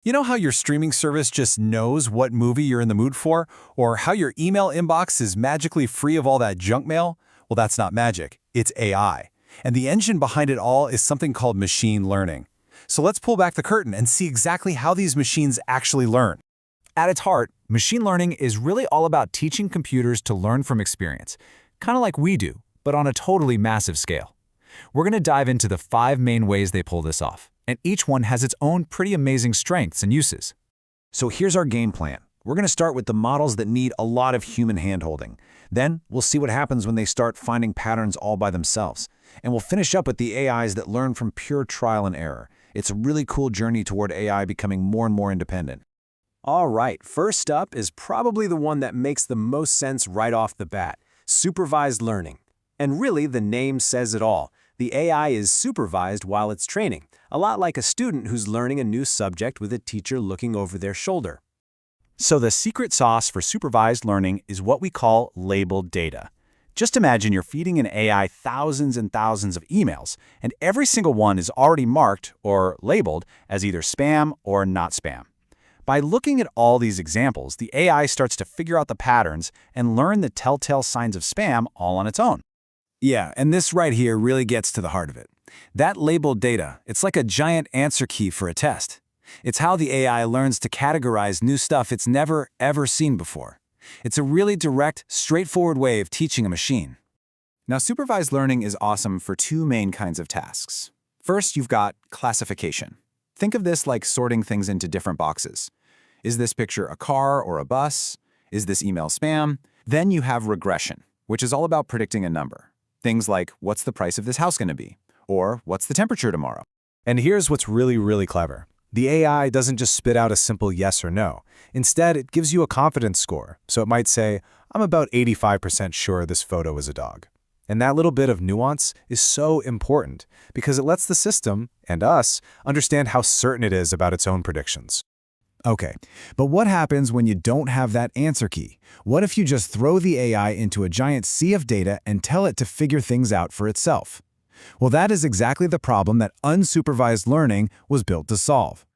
You know how your streaming service just knows what movie you're in the mood for? Or how your email inbox is magically free of all that junk mail? Well, that's not magic. It's AI. And the engine behind it all is something called machine learning. So let's pull back the curtain and see exactly how these machines actually learn. At its heart, machine learning is really all about teaching computers to learn from experience, kind of like we do, but on a totally massive scale. We're going to dive into the 5 main ways they pull this off, and each one has its own pretty amazing strengths and uses. So here's our game plan. We're going to start with the models that need a lot of human handholding. Then we'll see what happens when they start finding patterns all by themselves. And we'll finish up with the AIs that learn from pure trial and error. It's a really cool journey toward AI becoming more and more independent. All right, first up is probably the one that makes the most sense right off the bat, supervised learning. And really, the name says it all. The AI is supervised while it's training, a lot like a student who's learning a new subject with a teacher looking over their shoulder. So the secret sauce for supervised learning is what we call labeled data. Just imagine you're feeding an AI thousands and thousands of emails, and every single one is already marked or labeled as either spam or not spam. By looking at all these examples, the AI starts to figure out the patterns and learn the telltale signs of spam all on its own. Yeah, and this right here really gets to the heart of it. That labeled data, it's like a giant answer key for a test. It's how the AI learns to categorize new stuff it's never, ever seen before. It's a really direct, straightforward way of teaching a machine. Now, supervised learning is awesome for 2 main kinds of tasks. First, you've got classification. Think of this like sorting things into different boxes. Is this picture a car or a bus? Is this email spam? Then you have regression, which is all about predicting a number. Things like, what's the price of this house going to be? Or, what's the temperature tomorrow? And here's what's really clever. The AI doesn't just spit out a simple yes or no. Instead, it gives you a confidence score. So it might say, I'm about 85% sure this photo is a dog. And that little bit of nuance is so important because it lets the system, and us, understand how certain it is about its own predictions. Okay, but what happens when you don't have that answer key? What if you just throw the AI into a giant sea of data and tell it to figure things out for itself? Well, that is exactly the problem that unsupervised learning was built to solve.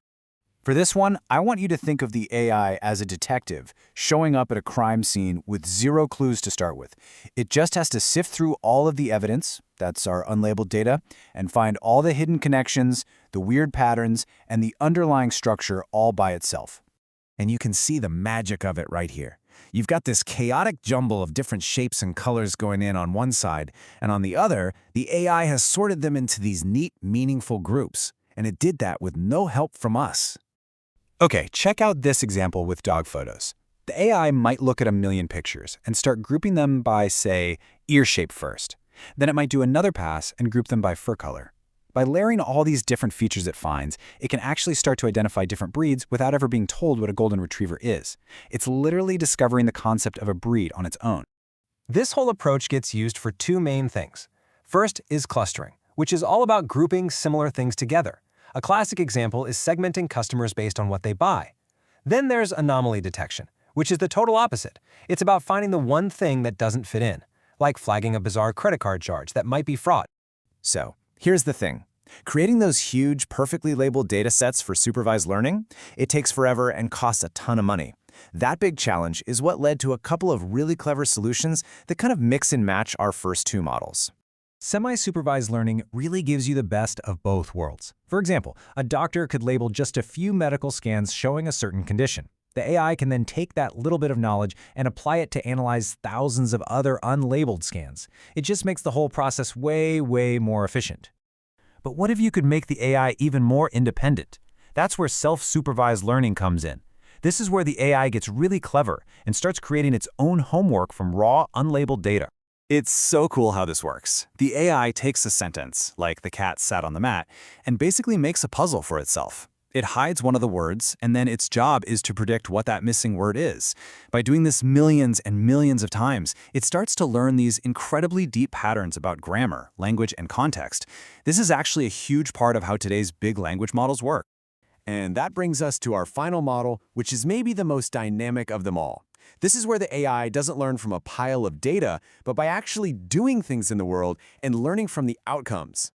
For this one, I want you to think of the AI as a detective showing up at a crime scene with 0 clues to start with. It just has to sift through all of the evidence, that's our unlabeled data, and find all the hidden connections, the weird patterns, and the underlying structure all by itself. And you can see the magic of it right here. You've got this chaotic jumble of different shapes and colors going in on one side, and on the other, the AI has sorted them into these neat, meaningful groups. And it did that with no help from us. Okay, check out this example with dog photos. The AI might look at a million pictures and start grouping them by, say, ear shape first. Then it might do another pass and group them by fur color. By layering all these different features it finds, it can actually start to identify different breeds without ever being told what a golden retriever is. It's literally discovering the concept of a breed on its own. This whole approach gets used for 2 main things. First is clustering, which is all about grouping similar things together. A classic example is segmenting customers based on what they buy. Then there's anomaly detection, which is the total opposite. It's about finding the one thing that doesn't fit in, like flagging a bizarre credit card charge that might be fraud. So, here's the thing. Creating those huge, perfectly labeled data sets for supervised learning, it takes forever and costs a ton of money. That big challenge is what led to a couple of really clever solutions that kind of mix and match our first 2 models. Semi-supervised learning really gives you the best of both worlds. For example, a doctor could label just a few medical scans showing a certain condition. The AI can then take that little bit of knowledge and apply it to analyze thousands of other unlabeled scans. It just makes the whole process way more efficient. But what if you could make the AI even more independent? That's where self-supervised learning comes in. This is where the AI gets really clever and starts creating its own homework from raw, unlabeled data. It's so cool how this works. The AI takes a sentence, like the cat sat on the mat, and basically makes a puzzle for itself. It hides one of the words, and then its job is to predict what that missing word is. By doing this millions and millions of times, it starts to learn these incredibly deep patterns about grammar, language, and context. This is actually a huge part of how today's big language models work. And that brings us to our final model, which is maybe the most dynamic of them all. This is where the AI doesn't learn from a pile of data, but by actually doing things in the world and learning from the outcomes.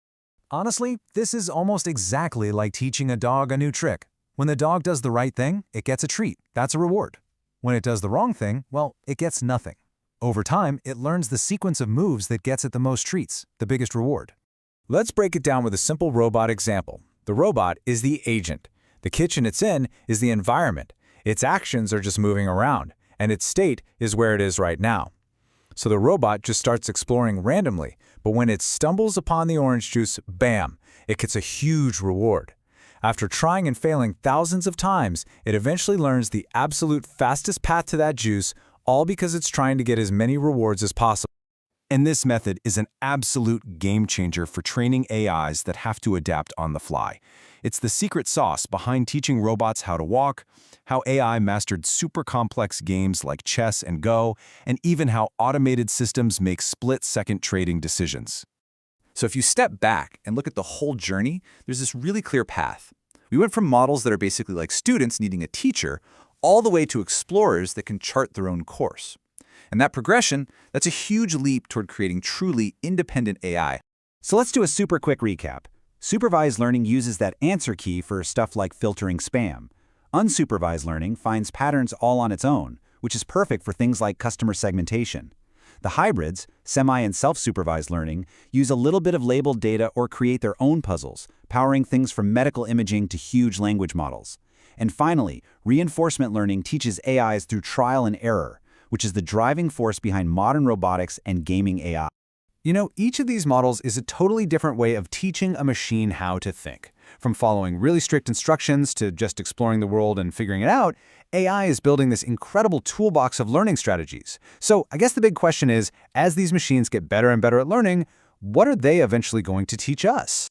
Honestly, this is almost exactly like teaching a dog a new trick. When the dog does the right thing, it gets a treat. That's a reward. When it does the wrong thing, well, it gets nothing. Over time, it learns the sequence of moves that gets it the most treats, the biggest reward. Let's break it down with a simple robot example. The robot is the agent. The kitchen it's in is the environment. Its actions are just moving around, and its state is where it is right now. So the robot just starts exploring randomly, but when it stumbles upon the orange juice, bam, it gets a huge reward. After trying and failing thousands of times, it eventually learns the absolute fastest path to that juice, all because it's trying to get as many rewards as possible. And this method is an absolute game changer for training AIs that have to adapt on the fly. It's the secret sauce behind teaching robots how to walk, how AI mastered super complex games like chess and Go, and even how automated systems make split-second trading decisions. So if you step back and look at the whole journey, there's this really clear path. We went from models that are basically like students needing a teacher, all the way to explorers that can chart their own course. And that progression, that's a huge leap toward creating truly independent AI. So let's do a super quick recap. Supervised learning uses that answer key for stuff like filtering spam. Unsupervised learning finds patterns all on its own, which is perfect for things like customer segmentation. The hybrids, semi and self-supervised learning, use a little bit of labeled data or create their own puzzles, powering things from medical imaging to huge language models. And finally, reinforcement learning teaches AIs through trial and error, which is the driving force behind modern robotics and gaming AI. You know, each of these models is a totally different way of teaching a machine how to think. From following really strict instructions to just exploring the world and figuring it out, AI is building this incredible toolbox of learning strategies. So I guess the big question is, as these machines get better and better at learning, what are they eventually going to teach us?